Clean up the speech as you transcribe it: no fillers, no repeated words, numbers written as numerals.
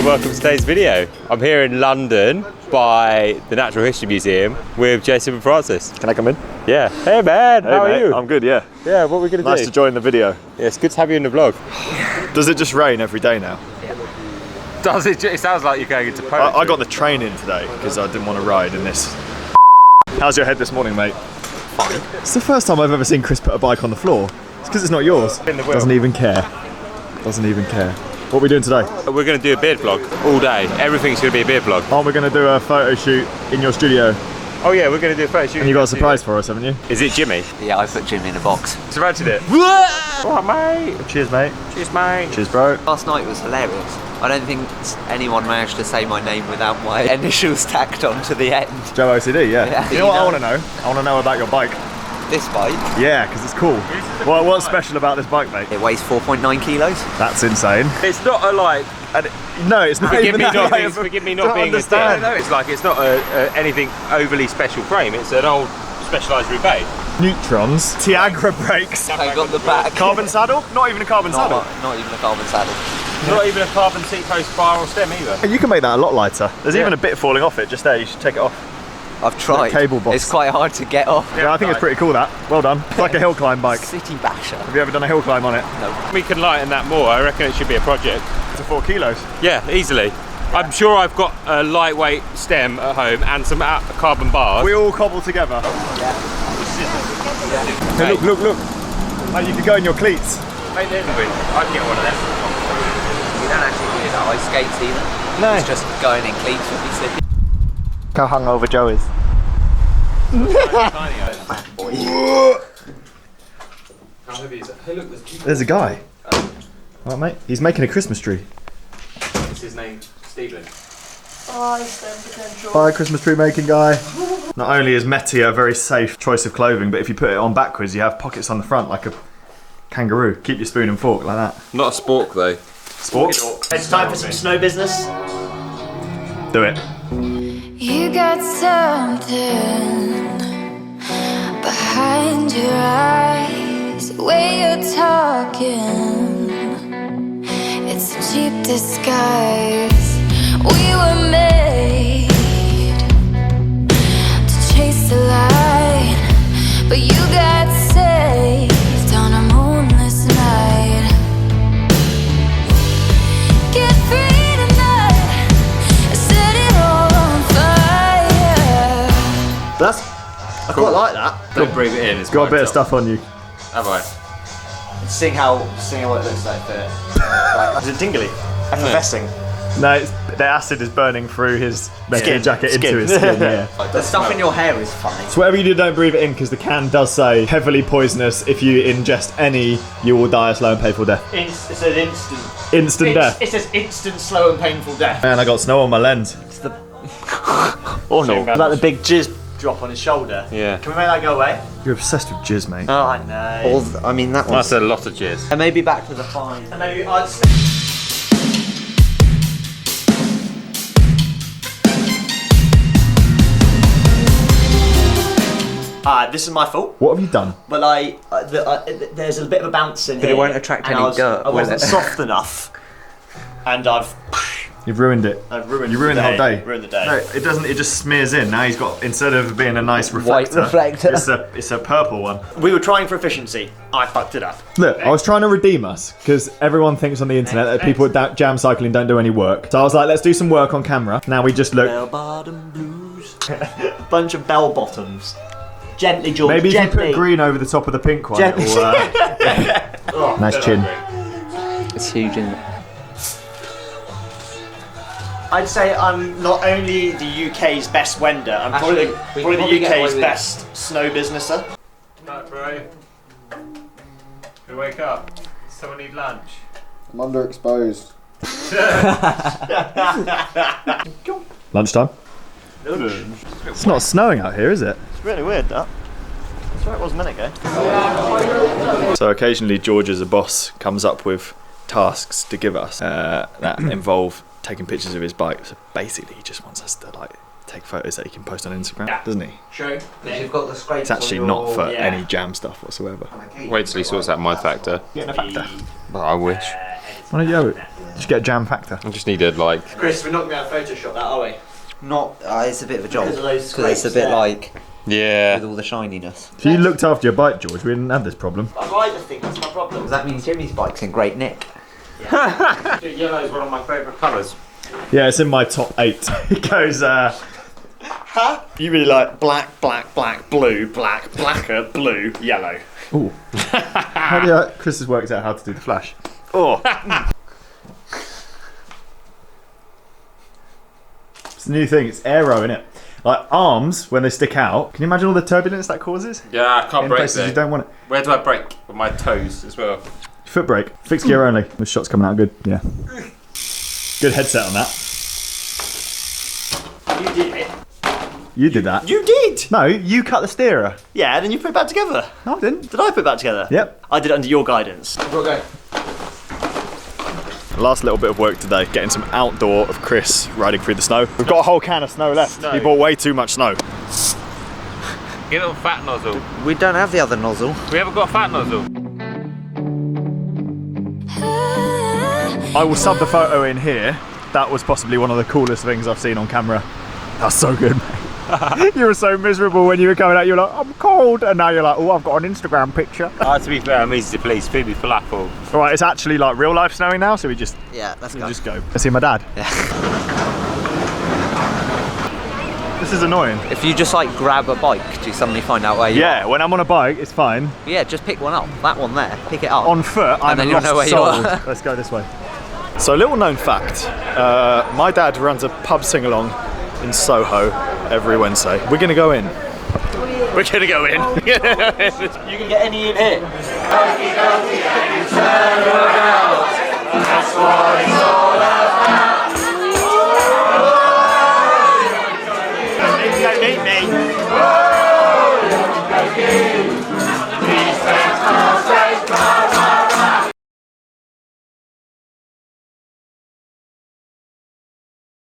welcome to today's video. I'm here in London by the Natural History Museum with Jason and Francis. Can I come in? Yeah. Hey man, how are you? I'm good, yeah. Yeah, what are we going to do? Nice to join the video. Yeah, it's good to have you in the vlog. Does it just rain every day now? Does it? It sounds like you're going into poetry. I got the train in today because I didn't want to ride in this. How's your head this morning, mate? Fine. It's the first time I've ever seen Chris put a bike on the floor. It's because it's not yours. In the wheel. Doesn't even care. Doesn't even care. What are we doing today? We're going to do a beard vlog all day. Everything's going to be a beard vlog. Aren't we going to do a photo shoot in your studio? Oh yeah, we're going to do a photo shoot. And you got a surprise for us, haven't you? Is it Jimmy? Yeah, I put Jimmy in a box. So imagine it. Alright mate. Cheers, mate. Cheers mate. Cheers, bro. Last night was hilarious. I don't think anyone managed to say my name without my initials tacked onto the end. Joe OCD, yeah. Yeah. You know what I want to know? I want to know about your bike. This bike, Yeah, because it's cool. Well, what's special about this bike, mate? it weighs 4.9 kilos. That's insane. It's not a like. No, it's not Forgive even me that. not like, being, forgive me not don't being understand. No, it's like it's not anything overly special frame. It's an old specialised rebate. Neutrons, Tiagra brakes, I got the back. carbon saddle. Not even a carbon saddle. Not even a carbon saddle. Not even a carbon seat post bar or stem either. And you can make that a lot lighter. There's Yeah. even a bit falling off it just there. You should take it off. I've tried. cable box. It's quite hard to get off. Yeah, I think it's pretty cool that. Well done. It's like a hill climb bike. City basher. Have you ever done a hill climb on it? We can lighten that more. I reckon it should be a project. It's a 4 kilos. Yeah, easily. I'm sure I've got a lightweight stem at home and some carbon bars. We all cobble together. Yeah. Hey, look. Oh, you could go in your cleats. I'd get one of them. You don't actually do that ice skates either. No. It's just going in cleats would be sick. How hungover Joe is. There's a guy. Alright, mate. He's making a Christmas tree. What's his name? Stephen. Bye, Christmas tree making guy. Not only is Metti a very safe choice of clothing, but if you put it on backwards, you have pockets on the front like a kangaroo. Keep your spoon and fork like that. Not a spork though. Spork? It's time for some snow business. Do it. You got something behind your eyes, the way you're talking, it's a cheap disguise. We were made to chase the light, but you got saved on a moonless night. Get free tonight, set it all on fire. I quite like that. Don't breathe it in. It's Got a bit of stuff on you. Have I? Seeing what it looks like for. Is it tingly? Effervescing. No, the acid is burning through his Skin. jacket Skin. into his skin, yeah. The stuff in your hair is funny. So whatever you do, don't breathe it in, because the can does say heavily poisonous. If you ingest any, you will die a slow and painful death. It says instant. Instant death. It says instant, slow and painful death. Man, I got snow on my lens. Or no. Like the big jizz drop on his shoulder. Yeah. Can we make that go away? You're obsessed with jizz, mate. Oh, I know. I mean, that That's a lot of jizz. And maybe back to the fine. And maybe this is my fault, What have you done? but there's a bit of a bounce in here. it won't attract and any I dirt, will wasn't it? soft enough, and I've You've ruined it. ruined. You ruined the whole day. Ruined the day. No, it doesn't. It just smears in. Now he's got, instead of being a nice reflector, reflector. It's a purple one. We were trying for efficiency. I fucked it up. Look, I was trying to redeem us because everyone thinks on the internet that people with jam cycling don't do any work. So I was like, let's do some work on camera. Now we just look. Bell bottom blues. Bunch of bell bottoms. Gently, George. Maybe if gently. you put green over the top of the pink one, Gently. it'll, nice chin. It's huge, isn't it? I'd say I'm not only the UK's best wender, I'm Actually, probably we can probably the get away UK's with best snow businesser. Night, bro. We wake up. Someone need lunch. I'm underexposed. Lunchtime. It's not snowing out here, is it? It's really weird, that. That's where it was a minute ago. So occasionally George as a boss comes up with tasks to give us that involve taking pictures of his bike. So basically he just wants us to like take photos that he can post on Instagram, doesn't he? True. You've got the scrapes. It's actually not for any jam stuff whatsoever. Wait till he sorts out my factor. Getting a factor. But I wish. Why don't you just get a jam factor? I just needed like. Chris, we're not going to be able to Photoshop that, are we? Not. It's a bit of a job Because of those because it's a scrapes bit there. like Yeah. with all the shininess. So you looked after your bike, George. We didn't have this problem. I like the thing, that's my problem. That means Jimmy's bike's in great nick. Yellow is one of my favourite colours. Yeah, it's in my top 8. It goes. You really like black, black, black, blue, black, blacker, blue, yellow. Ooh. How do you, Chris has worked out how to do the flash. Oh. It's a new thing. It's aero, innit? Like arms when they stick out. Can you imagine all the turbulence that causes? Yeah, I can't In break places there. you don't want it. Where do I break? With my toes as well. Foot brake. Fixed gear only. The shot's coming out good. Yeah. Good headset on that. You did it. You did that. You did! No, you cut the steerer. Yeah, and then you put it back together. No, I didn't. Did I put it back together? Yep. I did it under your guidance. Last little bit of work today, getting some outdoor of Chris riding through the snow. We've got a whole can of snow left. He bought way too much snow. Get a little fat nozzle. We don't have the other nozzle. We haven't got a fat nozzle. I will sub the photo in here. That was possibly one of the coolest things I've seen on camera. That's so good, mate. You were so miserable when you were coming out. You were like, I'm cold. And now you're like, oh, I've got an Instagram picture. To be fair, I'm easy to please. Feed me falafel. All right, it's actually like real life snowing now, so we just Let's go. go. I see my dad. This is annoying. If you just like grab a bike, do you suddenly find out where you Yeah, when I'm on a bike, it's fine. are? Yeah, just pick one up. That one there. Pick it up. On foot, I'm then a you'll lost know where you soul. are. Let's go this way. So, little known fact, my dad runs a pub sing-along in Soho every Wednesday. We're going to go in. We're going to go in. You can get any in here. Meet me.